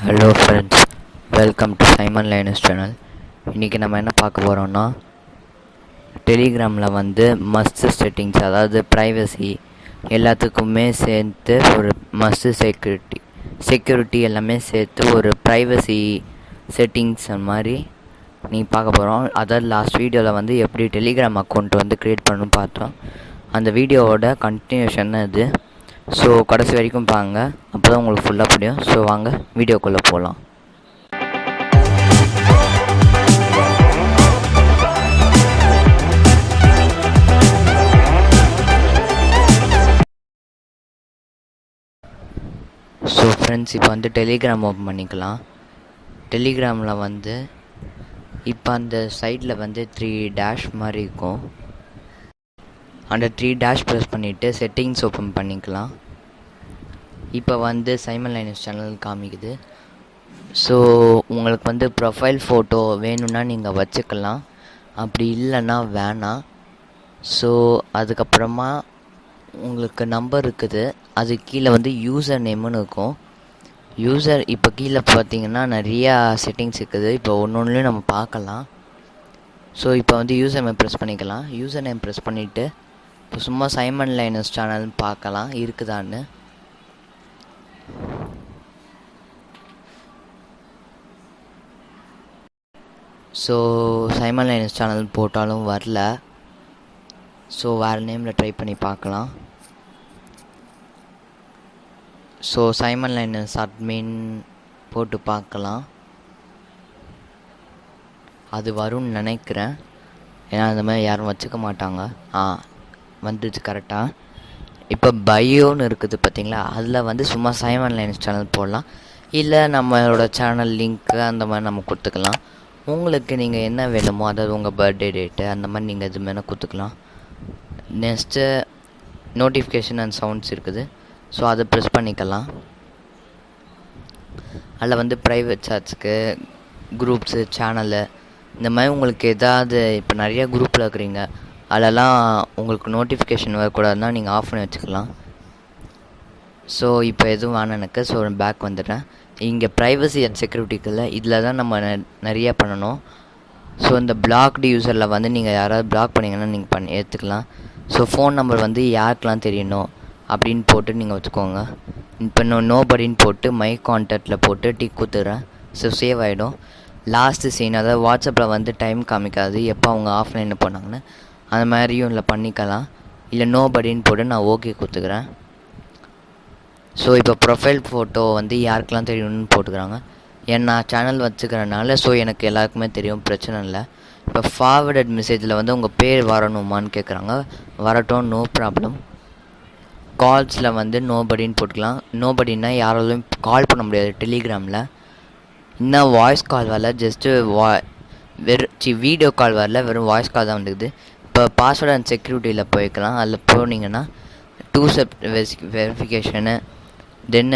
Hello friends, welcome to simonlinus channel. இன்றைக்கி நம்ம என்ன பார்க்க போகிறோம்னா, டெலிகிராமில் வந்து மஸ்ட் செட்டிங்ஸ், அதாவது ப்ரைவசி எல்லாத்துக்குமே சேர்த்து ஒரு மஸ்ட் செக்யூரிட்டி எல்லாமே சேர்த்து ஒரு ப்ரைவசி செட்டிங்ஸ் மாதிரி நீ பார்க்க போகிறோம். அதாவது லாஸ்ட் வீடியோவில் வந்து எப்படி டெலிகிராம் அக்கௌண்ட் வந்து க்ரியேட் பண்ணணும்னு பார்த்தோம். அந்த வீடியோவோட கண்டினியூஷன் இது. ஸோ கடைசி வரைக்கும் பாருங்க, அப்போ தான் உங்களுக்கு ஃபுல்லாக புரியும். ஸோ வாங்க வீடியோக்குள்ளே போகலாம். ஸோ ஃப்ரெண்ட்ஸ், இப்போ வந்து டெலிகிராம் ஓப்பன் பண்ணிக்கலாம். டெலிகிராமில் வந்து இப்போ அந்த சைடில் வந்து 3 டேஷ் மாதிரி இருக்கும். அந்த 3 டேஷ் ப்ரெஸ் பண்ணிவிட்டு செட்டிங்ஸ் ஓப்பன் பண்ணிக்கலாம். இப்போ வந்து simonlinus சேனல் காமிக்குது. ஸோ உங்களுக்கு வந்து ப்ரொஃபைல் ஃபோட்டோ வேணும்னா நீங்கள் வச்சுக்கலாம், அப்படி இல்லைன்னா வேணாம். ஸோ அதுக்கப்புறமா உங்களுக்கு நம்பர் இருக்குது, அது கீழே வந்து யூசர் நேம்னு இருக்கும். இப்போ கீழே பார்த்தீங்கன்னா நிறையா செட்டிங்ஸ் இருக்குது. இப்போ ஒன்றுலையும் நம்ம பார்க்கலாம். ஸோ இப்போ வந்து யூசர் நேம் ப்ரெஸ் பண்ணிக்கலாம். யூசர் நேம் ப்ரெஸ் பண்ணிவிட்டு இப்போ சும்மா simonlinus சேனல்னு பார்க்கலாம் இருக்குதான்னு. ஸோ simonlinus சேனல் போட்டாலும் வரல. ஸோ வேறு நேமில் ட்ரை பண்ணி பார்க்கலாம். ஸோ simonlinus அட்மின் போட்டு பார்க்கலாம், அது வரும்னு நினைக்கிறேன். ஏன்னா அந்த மாதிரி யாரும் வச்சுக்க மாட்டாங்க. வந்துடுச்சு கரெக்டாக. இப்போ பயோன்னு இருக்குது பார்த்தீங்களா, அதில் வந்து சும்மா simonlinus சேனல் போடலாம், இல்லை நம்மளோட சேனல் லிங்க்கு அந்த மாதிரி நம்ம கொடுத்துக்கலாம். உங்களுக்கு நீங்கள் என்ன வேணுமோ, அதாவது உங்கள் பர்த்டே டேட்டு அந்த மாதிரி நீங்கள் எது வேணால் கொடுத்துக்கலாம். நெக்ஸ்ட்டு நோட்டிஃபிகேஷன் அண்ட் சவுண்ட்ஸ் இருக்குது. ஸோ அதை ப்ரெஸ் பண்ணிக்கலாம். அதில் வந்து ப்ரைவேட் சாட்ஸுக்கு, குரூப்ஸு, சேனலு இந்த மாதிரி உங்களுக்கு எதாவது இப்போ நிறையா குரூப்பில் இருக்கிறீங்க, அதெல்லாம் உங்களுக்கு நோட்டிஃபிகேஷன் வரக்கூடாதுன்னா நீங்கள் ஆஃப் பண்ணி வச்சுக்கலாம். ஸோ இப்போ எதுவும் வேணாம் எனக்கு. ஸோ பேக் வந்துடுறேன். இங்கே ப்ரைவசி அண்ட் செக்யூரிட்டிக்குள்ள இதில் தான் நம்ம நிறையா பண்ணணும். ஸோ இந்த பிளாக்டு யூசரில் வந்து நீங்கள் யாராவது பிளாக் பண்ணிங்கன்னா நீங்கள் ஏற்றுக்கலாம். ஸோ ஃபோன் நம்பர் வந்து யாருக்கெலாம் தெரியணும் அப்படின்னு போட்டு நீங்கள் வச்சுக்கோங்க. இப்போ நோபடின்னு போட்டு மை கான்டாக்டில் போட்டு டிக் கொடுத்துட்றேன். ஸோ சேவ் ஆகிடும். லாஸ்ட்டு சீன், அதாவது வாட்ஸ்அப்பில் வந்து டைம் காமிக்காது எப்போ அவங்க ஆஃப்லைனில் போனாங்கன்னு, அந்த மாதிரியும் இல்லை பண்ணிக்கலாம். இல்லை நோபடின்னு போட்டு நான் ஓகே கொடுத்துக்கிறேன். ஸோ இப்போ ப்ரொஃபைல் ஃபோட்டோ வந்து யாருக்கெல்லாம் தெரியணும்னு போட்டுக்கிறாங்க. ஏன்னா சேனல் வச்சுக்கிறனால ஸோ எனக்கு எல்லாருக்குமே தெரியும், பிரச்சனை இல்லை. இப்போ ஃபார்வர்டட் மெசேஜில் வந்து உங்கள் பேர் வரணுமான்னு கேட்குறாங்க. வரட்டும், நோ ப்ராப்ளம். கால்ஸில் வந்து நோபடின்னு போட்டுக்கலாம். நோபடின்னா யாராலும் கால் பண்ண முடியாது டெலிகிராமில். இன்னும் வாய்ஸ் கால் வரல, ஜஸ்ட்டு வீடியோ கால் வரல, வெறும் வாய்ஸ் கால் தான் வந்துக்குது. இப்போ பாஸ்வேர்ட் அண்ட் செக்யூரிட்டியில் போய்க்கலாம். அதில் போனீங்கன்னா 2 ஸ்டெப் வெரிஃபிகேஷனு, தென்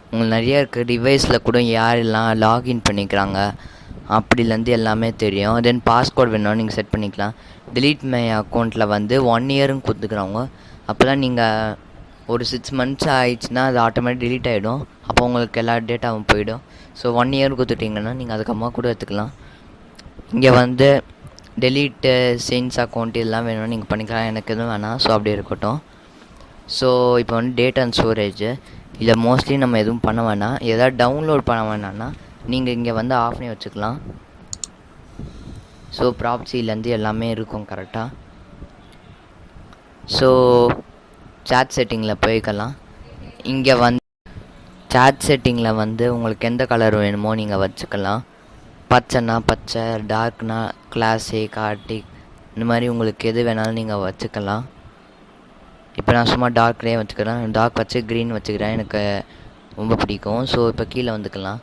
உங்களுக்கு நிறையா இருக்குது. டிவைஸில் கூட யாரெல்லாம் லாகின் பண்ணிக்கிறாங்க அப்படிலேருந்து எல்லாமே தெரியும். தென் பாஸ்வேர்ட் வேணும்னா நீங்கள் செட் பண்ணிக்கலாம். delete மை அக்கௌண்ட்டில் வந்து 1 இயருன்னு கொடுத்துக்குறவங்க, அப்போல்லாம் நீங்கள் ஒரு 6 months ஆயிடுச்சுன்னா அது ஆட்டோமேட்டிக் delete ஆகிடும். அப்போ உங்களுக்கு எல்லா டேட்டாவும் போயிடும். ஸோ 1 இயர் கொடுத்துட்டிங்கன்னா நீங்கள் அதுக்கப்புறமா கூட எடுத்துக்கலாம். இங்கே வந்து delete சேஞ்ச் அக்கௌண்ட் இதெல்லாம் வேணும்னா நீங்கள் பண்ணிக்கலாம். எனக்கு எதுவும் வேணாம், ஸோ அப்படி இருக்கட்டும். ஸோ இப்போ வந்து டேட்டா அண்ட் ஸ்டோரேஜ் இதில் மோஸ்ட்லி நம்ம எதுவும் பண்ண வேணாம். எதாவது டவுன்லோட் பண்ண வேணான்னா நீங்கள் இங்கே வந்து ஆஃப் பண்ணி வச்சுக்கலாம். ஸோ ப்ராப்சிலேருந்து எல்லாமே இருக்கும் கரெக்டாக. ஸோ சாட் செட்டிங்கில் போய்க்கலாம். இங்கே வந்து சாட் செட்டிங்கில் வந்து உங்களுக்கு எந்த கலர் வேணுமோ நீங்கள் வச்சுக்கலாம். பச்சைன்னா பச்சை, டார்க்னா கிளாசிக், ஆர்டிக், இந்த மாதிரி உங்களுக்கு எது வேணாலும் நீங்கள் வச்சுக்கலாம். இப்போ நான் சும்மா டார்க்லேயே வச்சுக்கிறேன். டார்க் வச்சு க்ரீன் வச்சுக்கிறேன், எனக்கு ரொம்ப பிடிக்கும். ஸோ இப்போ கீழே வந்துக்கலாம்.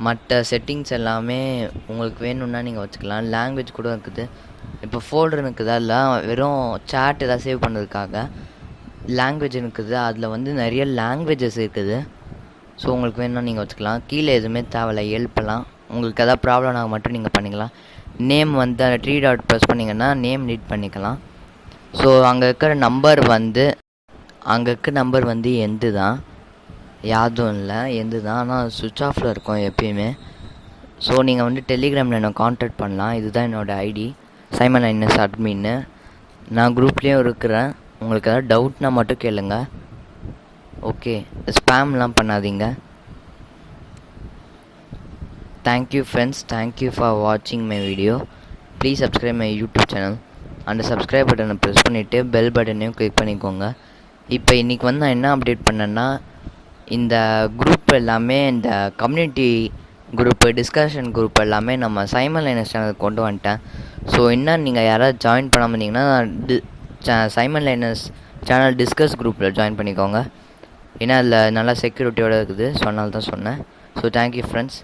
மற்ற செட்டிங்ஸ் எல்லாமே உங்களுக்கு வேணும்னா நீங்கள் வச்சுக்கலாம். லாங்குவேஜ் கூட இருக்குது. இப்போ ஃபோல்டர் இருக்குது, அதெல்லாம் வெறும் சேட் எதாவது சேவ் பண்ணுறதுக்காக. லாங்குவேஜ் இருக்குது, அதில் வந்து நிறைய லாங்குவேஜஸ் இருக்குது. ஸோ உங்களுக்கு வேணும்னா நீங்கள் வச்சுக்கலாம். கீழே எதுவுமே தேவையில்லை, ஹெல்ப்பெல்லாம் உங்களுக்கு எதாவது ப்ராப்ளம் ஆக மட்டும் நீங்கள் பண்ணிக்கலாம். நேம் வந்து அந்த 3 டாட் ப்ரெஸ் பண்ணிங்கன்னா நேம் ரீட் பண்ணிக்கலாம். ஸோ அங்கே இருக்கிற நம்பர் வந்து எந்து தான். யாதும் இல்லை எந்து தான், ஆனால் சுவிட்ச் ஆஃபில் இருக்கும் எப்பயுமே. ஸோ நீங்கள் வந்து டெலிகிராமில் என்னை காண்டாக்ட் பண்ணலாம். இதுதான் என்னோடய ஐடி, simonlinus admin. நான் குரூப்லேயும் இருக்கிறேன். உங்களுக்கு ஏதாவது டவுட்னா மட்டும் கேளுங்க. ஓகே, ஸ்பேம்லாம் பண்ணாதீங்க. தேங்க்யூ ஃப்ரெண்ட்ஸ், தேங்க்யூ ஃபார் வாட்சிங் my video. Please subscribe my YouTube channel. அந்த சப்ஸ்கிரைப் பட்டனை ப்ரெஸ் பண்ணிவிட்டு பெல் பட்டனையும் கிளிக் பண்ணிக்கோங்க. இப்போ இன்றைக்கி வந்து நான் என்ன அப்டேட் பண்ணேன்னா, இந்த குரூப் எல்லாமே, இந்த கம்யூனிட்டி குரூப்பு, டிஸ்கஷன் குரூப் எல்லாமே நம்ம simonlinus சேனலுக்கு கொண்டு வந்துட்டேன். ஸோ இன்னும் நீங்கள் யாராவது ஜாயின் பண்ணாமல் இருந்தீங்கன்னா simonlinus சேனல் டிஸ்கஸ் குரூப்பில் ஜாயின் பண்ணிக்கோங்க. ஏன்னா அதில் நல்லா செக்யூரிட்டியோடு இருக்குது. ஸோ அதனால தான் சொன்னேன். So thank you friends.